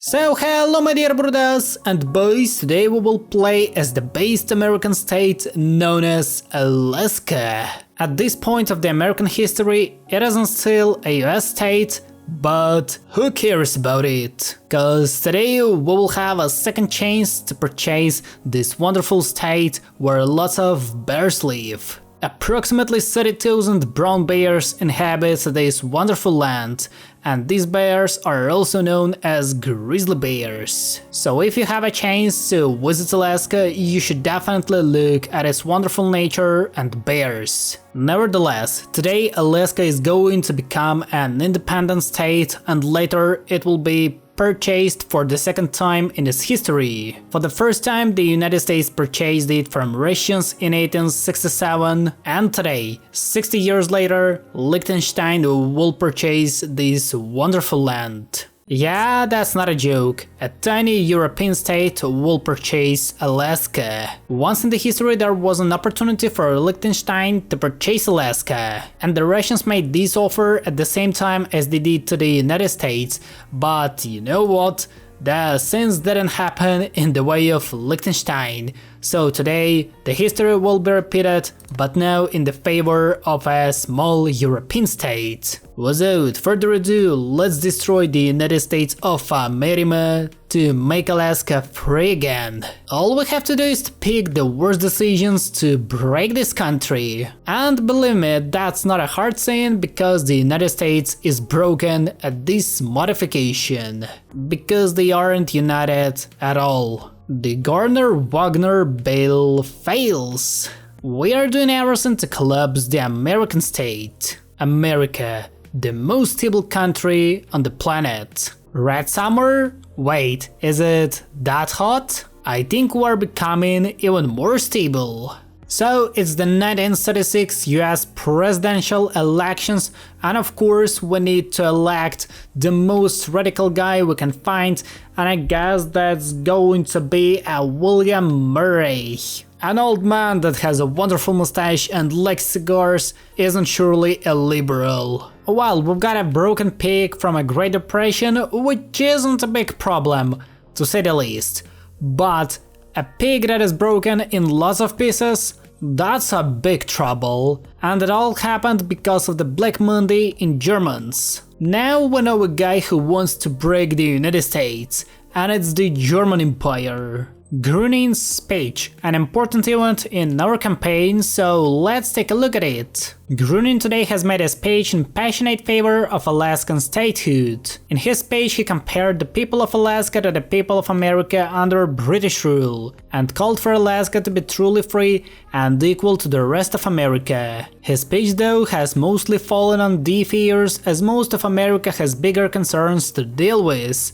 So hello my dear brothers and boys, today we will play as the based American state known as Alaska. At this point of the American history, it isn't still a US state, but who cares about it? Cause today we will have a second chance to purchase this wonderful state where lots of bears live. Approximately 30,000 brown bears inhabit this wonderful land, and these bears are also known as grizzly bears. So if you have a chance to visit Alaska, you should definitely look at its wonderful nature and bears. Nevertheless, today Alaska is going to become an independent state, and later it will be purchased for the second time in its history. For the first time, the United States purchased it from Russians in 1867, and today, 60 years later, Liechtenstein will purchase this wonderful land. Yeah, that's not a joke. A tiny European state will purchase Alaska. Once in the history there was an opportunity for Liechtenstein to purchase Alaska, and the Russians made this offer at the same time as they did to the United States, but you know what? The sins didn't happen in the way of Liechtenstein, so today the history will be repeated, but now in the favor of a small European state. Without further ado, let's destroy the United States of America to make Alaska free again. All we have to do is to pick the worst decisions to break this country. And believe me, that's not a hard saying, because the United States is broken at this modification. Because they aren't united at all. The Gardner-Wagner bill fails. We are doing everything to collapse the American state. America, the most stable country on the planet. Red summer? Wait, is it that hot? I think we are becoming even more stable. So it's the 1936 US presidential elections, and of course we need to elect the most radical guy we can find, and I guess that's going to be a William Murray. An old man that has a wonderful mustache and likes cigars isn't surely a liberal. Well, we've got a broken pig from a Great Depression, which isn't a big problem, to say the least. But a pig that is broken in lots of pieces, that's a big trouble. And it all happened because of the Black Monday in Germans. Now we know a guy who wants to break the United States, and it's the German Empire. Grüning's speech, an important event in our campaign, so let's take a look at it. Grüning today has made a speech in passionate favor of Alaskan statehood. In his speech he compared the people of Alaska to the people of America under British rule, and called for Alaska to be truly free and equal to the rest of America. His speech though has mostly fallen on deaf ears, as most of America has bigger concerns to deal with.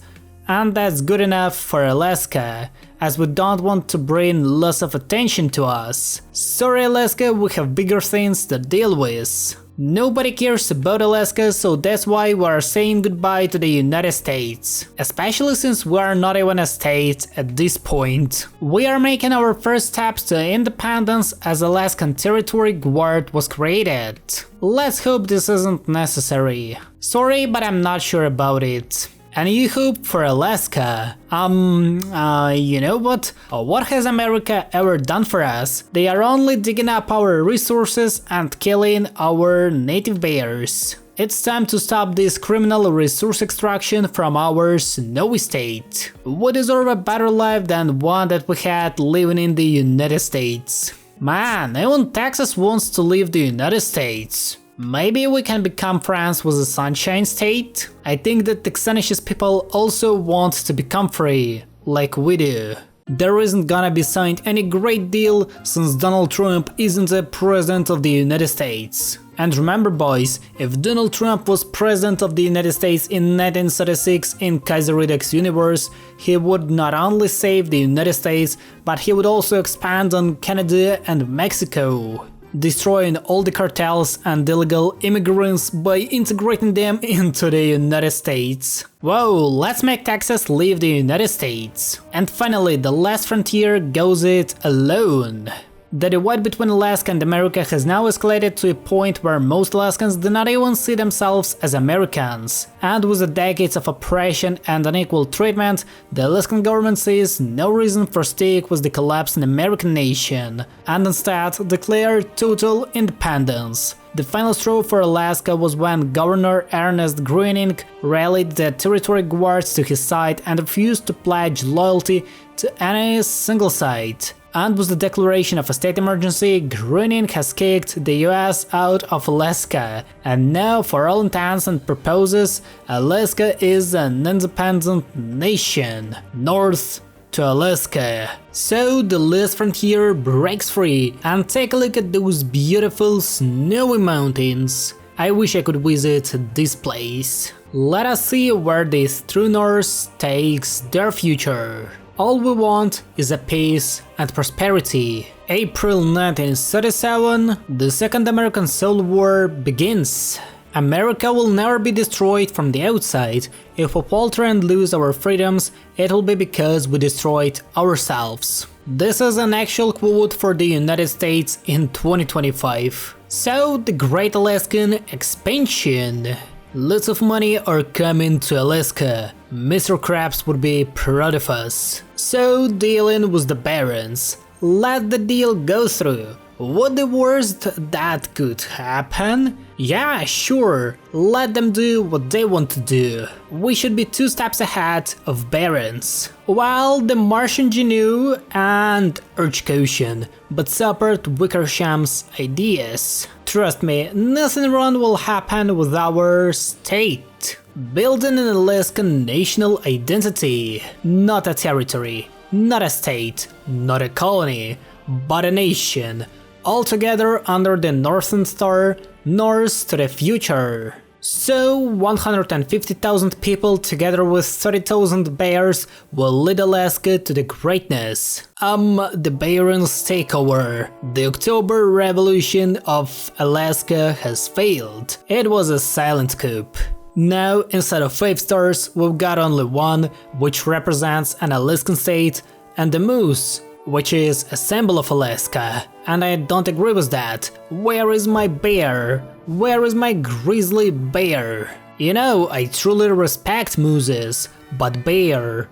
And that's good enough for Alaska, as we don't want to bring lots of attention to us. Sorry Alaska, we have bigger things to deal with. Nobody cares about Alaska, so that's why we are saying goodbye to the United States. Especially since we are not even a state at this point. We are making our first steps to independence as Alaskan Territory Guard was created. Let's hope this isn't necessary. Sorry, but I'm not sure about it. And you hope for Alaska. You know what? What has America ever done for us? They are only digging up our resources and killing our native bears. It's time to stop this criminal resource extraction from our snowy state. We deserve a better life than one that we had living in the United States. Man, even Texas wants to leave the United States. Maybe we can become friends with the Sunshine State? I think that Texanicious people also want to become free, like we do. There isn't gonna be signed any great deal since Donald Trump isn't the president of the United States. And remember boys, if Donald Trump was president of the United States in 1936 in Kaiserredux universe, he would not only save the United States, but he would also expand on Canada and Mexico, destroying all the cartels and illegal immigrants by integrating them into the United States. Whoa, let's make Texas leave the United States. And finally, the last frontier goes it alone. The divide between Alaska and America has now escalated to a point where most Alaskans do not even see themselves as Americans. And with the decades of oppression and unequal treatment, the Alaskan government sees no reason for stick with the collapse in American nation, and instead declare total independence. The final straw for Alaska was when Governor Ernest Gruening rallied the territory guards to his side and refused to pledge loyalty to any single side. And with the declaration of a state emergency, Gruening has kicked the US out of Alaska, and now for all intents and purposes, Alaska is an independent nation, north to Alaska. So the last frontier breaks free, and take a look at those beautiful snowy mountains. I wish I could visit this place. Let us see where this true north takes their future. All we want is a peace and prosperity. April 1937, the Second American Civil War begins. America will never be destroyed from the outside. If we falter and lose our freedoms, it will be because we destroyed ourselves. This is an actual quote for the United States in 2025. So, the Great Alaskan Expansion. Lots of money are coming to Alaska. Mr. Krabs would be proud of us. So, dealing with the barons. Let the deal go through. What the worst that could happen? Yeah, sure, let them do what they want to do. We should be 2 steps ahead of barons. While the Martian Genu and urge caution, but support Wickersham's ideas. Trust me, nothing wrong will happen with our state. Building an Alaskan national identity, not a territory, not a state, not a colony, but a nation. All together under the Northern Star, north to the future. So 150,000 people together with 30,000 bears will lead Alaska to the greatness. The Barons takeover. The October Revolution of Alaska has failed. It was a silent coup. Now, instead of 5 stars, we've got only one, which represents an Alaskan state, and the moose, which is a symbol of Alaska. And I don't agree with that. Where is my bear? Where is my grizzly bear? You know, I truly respect mooses, but bear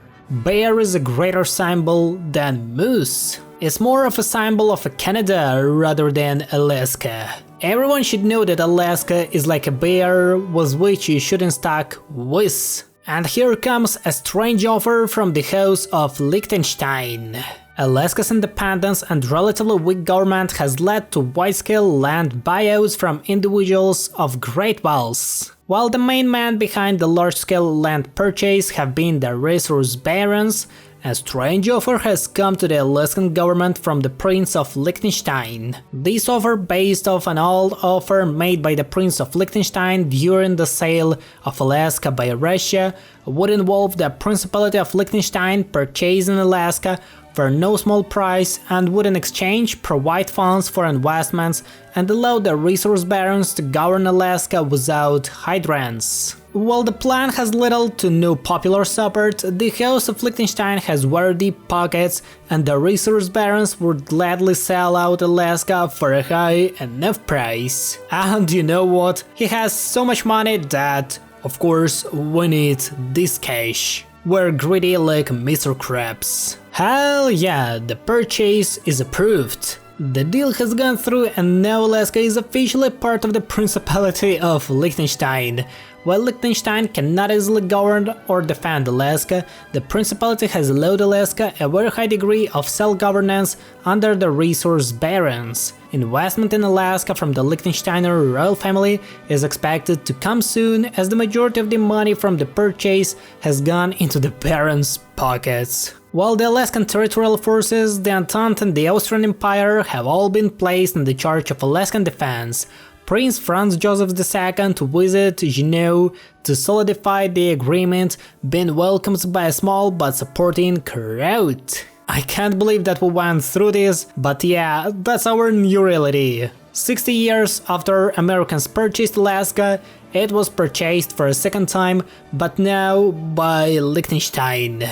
is a greater symbol than moose. It's more of a symbol of Canada rather than Alaska. Everyone should know that Alaska is like a bear with which you shouldn't stack with. And here comes a strange offer from the House of Liechtenstein. Alaska's independence and relatively weak government has led to wide-scale land buyouts from individuals of great wealth. While the main man behind the large-scale land purchase have been the resource barons, a strange offer has come to the Alaskan government from the Prince of Liechtenstein. This offer, based off an old offer made by the Prince of Liechtenstein during the sale of Alaska by Russia, would involve the Principality of Liechtenstein purchasing Alaska for no small price and would in exchange provide funds for investments and allow the resource barons to govern Alaska without hydrants. While the plan has little to no popular support, the House of Liechtenstein has very deep pockets and the resource barons would gladly sell out Alaska for a high enough price. And you know what? He has so much money that, of course, we need this cash. We're greedy like Mr. Krabs. Hell yeah, the purchase is approved. The deal has gone through and now Alaska is officially part of the Principality of Liechtenstein. While Liechtenstein cannot easily govern or defend Alaska, the Principality has allowed Alaska a very high degree of self-governance under the resource barons. Investment in Alaska from the Liechtensteiner royal family is expected to come soon, as the majority of the money from the purchase has gone into the barons' pockets. While the Alaskan Territorial Forces, the Entente and the Austrian Empire have all been placed in the charge of Alaskan defense, Prince Franz Joseph II to visit Juneau to solidify the agreement, been welcomed by a small but supporting crowd. I can't believe that we went through this, but yeah, that's our new reality. 60 years after Americans purchased Alaska, it was purchased for a second time, but now by Liechtenstein.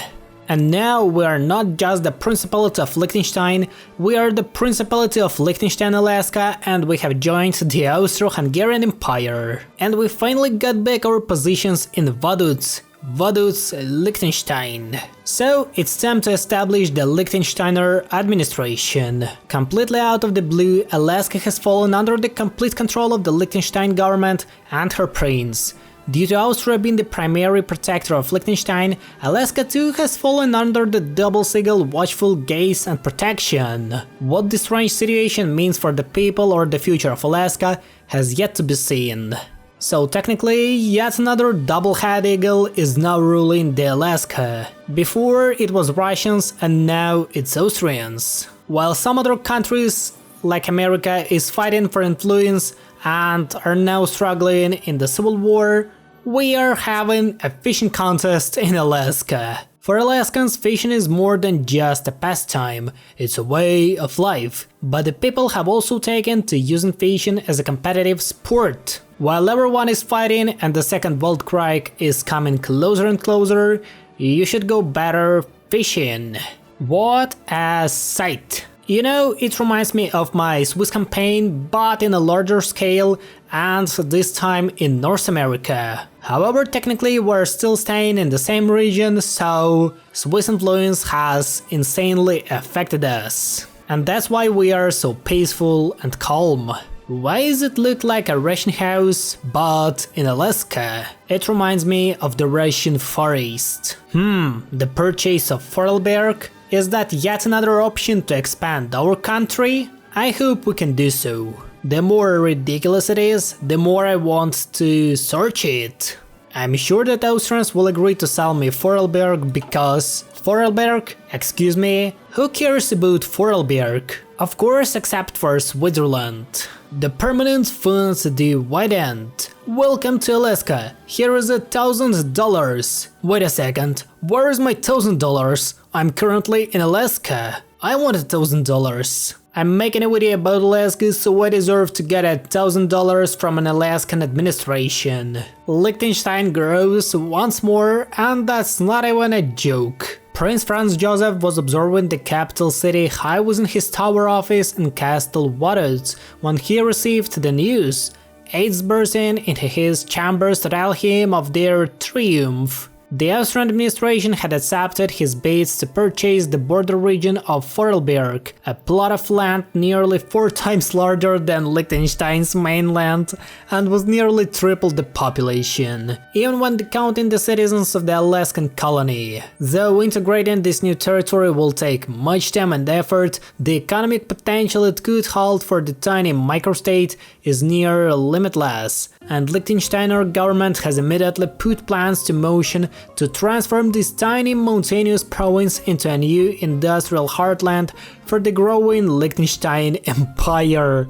And now we are not just the Principality of Liechtenstein, we are the Principality of Liechtenstein, Alaska, and we have joined the Austro-Hungarian Empire. And we finally got back our positions in Vaduz, Liechtenstein. So it's time to establish the Liechtensteiner administration. Completely out of the blue, Alaska has fallen under the complete control of the Liechtenstein government and her prince. Due to Austria being the primary protector of Liechtenstein, Alaska too has fallen under the double sigil watchful gaze and protection. What this strange situation means for the people or the future of Alaska has yet to be seen. So technically, yet another double-head eagle is now ruling the Alaska. Before it was Russians and now it's Austrians. While some other countries, like America, is fighting for influence and are now struggling in the Civil War, we are having a fishing contest in Alaska. For Alaskans, fishing is more than just a pastime, it's a way of life. But the people have also taken to using fishing as a competitive sport. While everyone is fighting and the Second Weltkrieg is coming closer and closer, you should go better fishing. What a sight! You know, it reminds me of my Swiss campaign, but in a larger scale, and this time in North America. However, technically we're still staying in the same region, so Swiss influence has insanely affected us. And that's why we are so peaceful and calm. Why does it look like a Russian house, but in Alaska? It reminds me of the Russian forest. The purchase of Vorarlberg? Is that yet another option to expand our country? I hope we can do so. The more ridiculous it is, the more I want to search it. I'm sure that Austrians will agree to sell me Vorarlberg because Vorarlberg? Excuse me? Who cares about Vorarlberg? Of course, except for Switzerland. The permanent funds dividend. Welcome to Alaska. Here is $1,000. Wait a second. Where is my $1,000? I'm currently in Alaska. I want $1,000. I'm making a video about Alaska, so I deserve to get $1,000 from an Alaskan administration. Liechtenstein grows once more, and that's not even a joke. Prince Franz Joseph was observing the capital city high within his tower office in Castle Vaduz when he received the news. Aides bursting into his chambers to tell him of their triumph. The Austrian administration had accepted his bids to purchase the border region of Vorarlberg, a plot of land nearly 4 times larger than Liechtenstein's mainland and was nearly triple the population, even when counting the citizens of the Alaskan colony. Though integrating this new territory will take much time and effort, the economic potential it could hold for the tiny microstate is near limitless, and Liechtensteiner government has immediately put plans to motion to transform this tiny mountainous province into a new industrial heartland for the growing Liechtenstein Empire.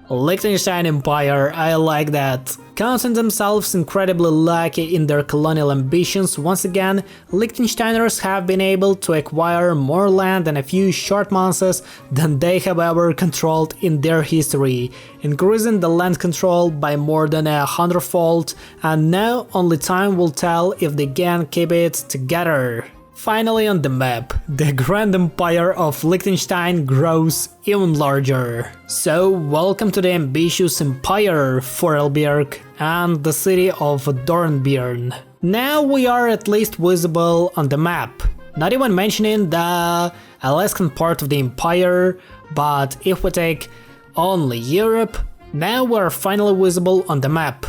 Liechtenstein Empire, I like that. Counting themselves incredibly lucky in their colonial ambitions, once again, Liechtensteiners have been able to acquire more land in a few short months than they have ever controlled in their history, increasing the land control by more than 100-fold, and now only time will tell if they can keep it together. Finally on the map, the Grand Empire of Liechtenstein grows even larger. So welcome to the ambitious empire Vorarlberg and the city of Dornbirn. Now we are at least visible on the map, not even mentioning the Alaskan part of the empire, but if we take only Europe, now we are finally visible on the map.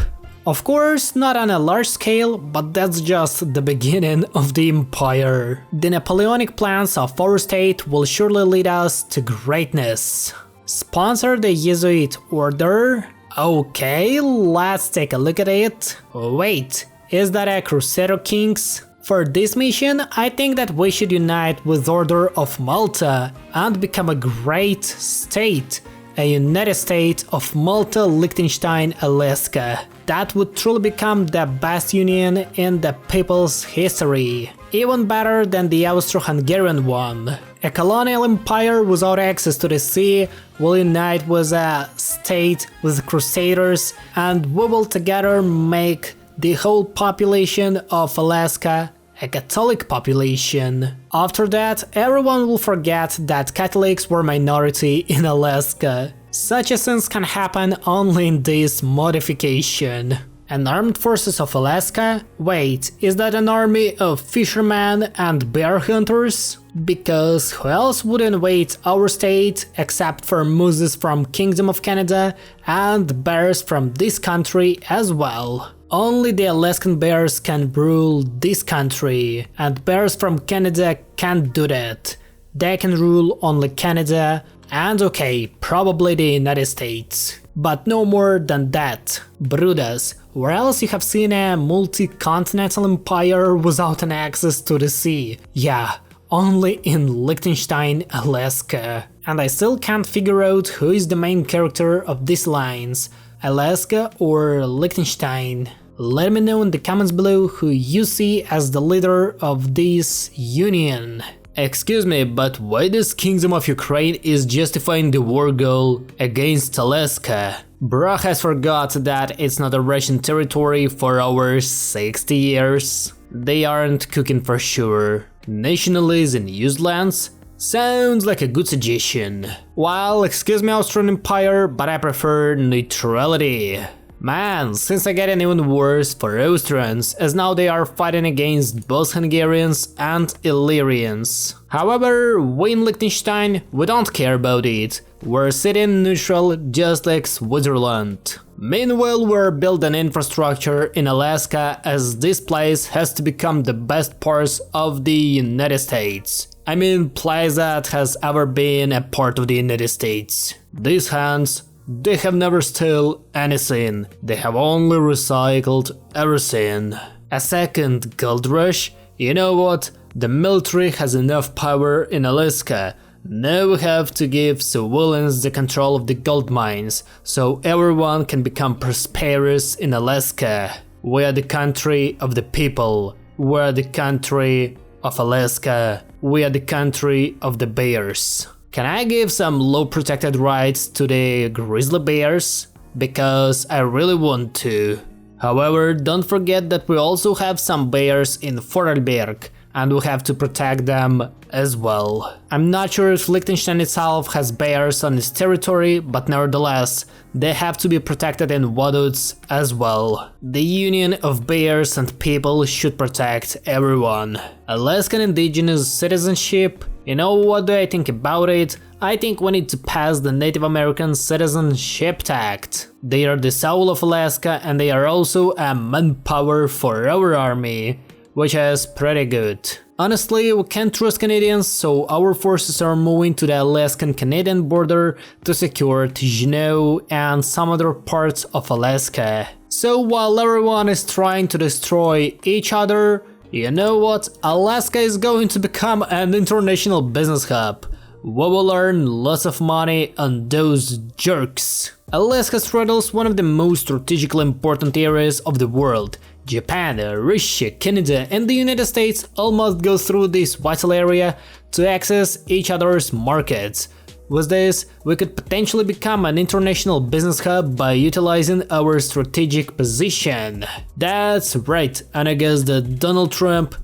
Of course, not on a large scale, but that's just the beginning of the empire. The Napoleonic plans of our state will surely lead us to greatness. Sponsor the Jesuit order? Okay, let's take a look at it. Wait, is that a Crusader Kings? For this mission, I think that we should unite with Order of Malta and become a great state. A United States of Malta, Liechtenstein, Alaska. That would truly become the best union in the people's history. Even better than the Austro-Hungarian one. A colonial empire without access to the sea will unite with a state with crusaders, and we will together make the whole population of Alaska a Catholic population. After that, everyone will forget that Catholics were minority in Alaska. Such a thing can happen only in this modification. An armed forces of Alaska? Wait, is that an army of fishermen and bear hunters? Because who else would invade our state except for mooses from Kingdom of Canada and bears from this country as well? Only the Alaskan bears can rule this country, and bears from Canada can't do that. They can rule only Canada and okay, probably the United States. But no more than that. Brudas, where else you have seen a multi-continental empire without an access to the sea? Yeah, only in Liechtenstein, Alaska. And I still can't figure out who is the main character of these lines, Alaska or Liechtenstein. Let me know in the comments below who you see as the leader of this union. Excuse me, but why this Kingdom of Ukraine is justifying the war goal against Alaska? Bruh has forgot that it's not a Russian territory for over 60 years. They aren't cooking for sure. Nationalism in used lands? Sounds like a good suggestion. Well, excuse me Austrian Empire, but I prefer neutrality. Man, since I get even worse for Austrians, as now they are fighting against both Hungarians and Illyrians. However, we in Liechtenstein, we don't care about it. We're sitting neutral just like Switzerland. Meanwhile, we're building infrastructure in Alaska as this place has to become the best part of the United States. I mean, place that has ever been a part of the United States. These hands, they have never stolen anything, they have only recycled everything. A second gold rush? You know what? The military has enough power in Alaska. Now we have to give civilians the control of the gold mines, so everyone can become prosperous in Alaska. We are the country of the people. We are the country of Alaska. We are the country of the bears. Can I give some low protected rights to the grizzly bears? Because I really want to. However, don't forget that we also have some bears in Vorarlberg, and we have to protect them as well. I'm not sure if Liechtenstein itself has bears on its territory, but nevertheless, they have to be protected in Waduts as well. The union of bears and people should protect everyone. Alaskan indigenous citizenship? You know what do I think about it? I think we need to pass the Native American Citizenship Act. They are the soul of Alaska and they are also a manpower for our army, which is pretty good. Honestly, we can't trust Canadians, so our forces are moving to the Alaskan-Canadian border to secure Juneau and some other parts of Alaska. So while everyone is trying to destroy each other, you know what? Alaska is going to become an international business hub. We will earn lots of money on those jerks. Alaska straddles one of the most strategically important areas of the world. Japan, Russia, Canada and the United States all must go through this vital area to access each other's markets. With this, we could potentially become an international business hub by utilizing our strategic position. That's right, and I guess that Donald Trump,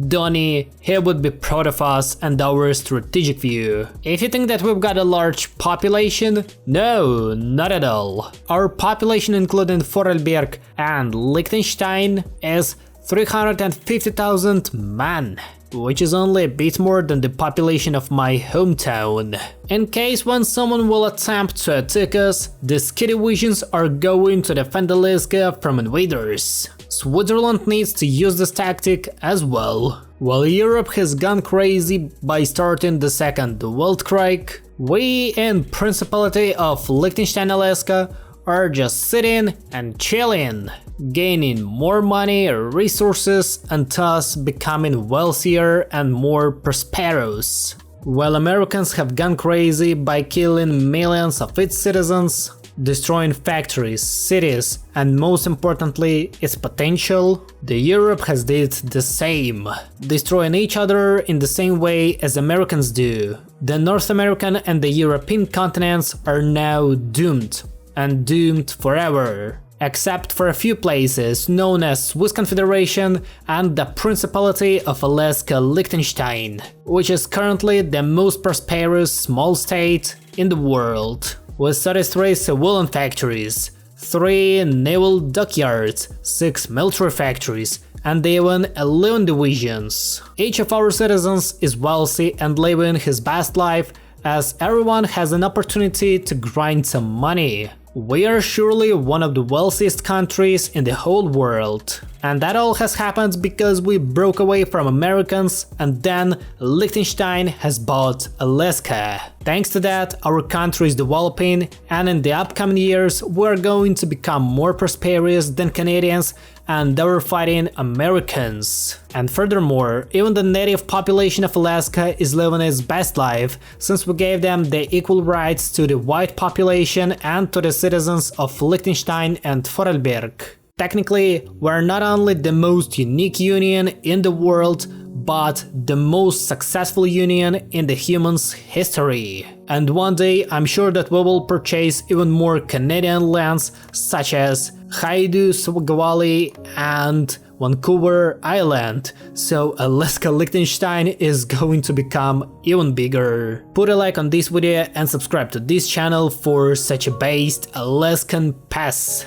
Donnie, he would be proud of us and our strategic view. If you think that we've got a large population, no, not at all. Our population including Vorarlberg and Liechtenstein is 350,000 men, which is only a bit more than the population of my hometown. In case when someone will attempt to attack us, the ski divisions are going to defend Alaska from invaders. Switzerland needs to use this tactic as well. While Europe has gone crazy by starting the Second World Strike, we in Principality of Liechtenstein, Alaska are just sitting and chilling, gaining more money, resources, and thus becoming wealthier and more prosperous. While Americans have gone crazy by killing millions of its citizens, destroying factories, cities, and most importantly, its potential, the Europe has did the same, destroying each other in the same way as Americans do. The North American and the European continents are now doomed, and doomed forever. except for a few places known as Swiss Confederation and the Principality of Alaska Liechtenstein, which is currently the most prosperous small state in the world, with 33 civilian factories, 3 naval dockyards, 6 military factories, and even 11 divisions. Each of our citizens is wealthy and living his best life, as everyone has an opportunity to grind some money. We are surely one of the wealthiest countries in the whole world. And that all has happened because we broke away from Americans, and then Liechtenstein has bought Alaska. Thanks to that, our country is developing, and in the upcoming years we're going to become more prosperous than Canadians, and they're fighting Americans. And furthermore, even the native population of Alaska is living its best life, since we gave them the equal rights to the white population and to the citizens of Liechtenstein and Vorarlberg. Technically, we're not only the most unique union in the world, but the most successful union in the human's history. And one day I'm sure that we will purchase even more Canadian lands, such as Haida-Suvagvali and Vancouver Island, so Alaska Liechtenstein is going to become even bigger. Put a like on this video and subscribe to this channel for such a based Alaskan pass.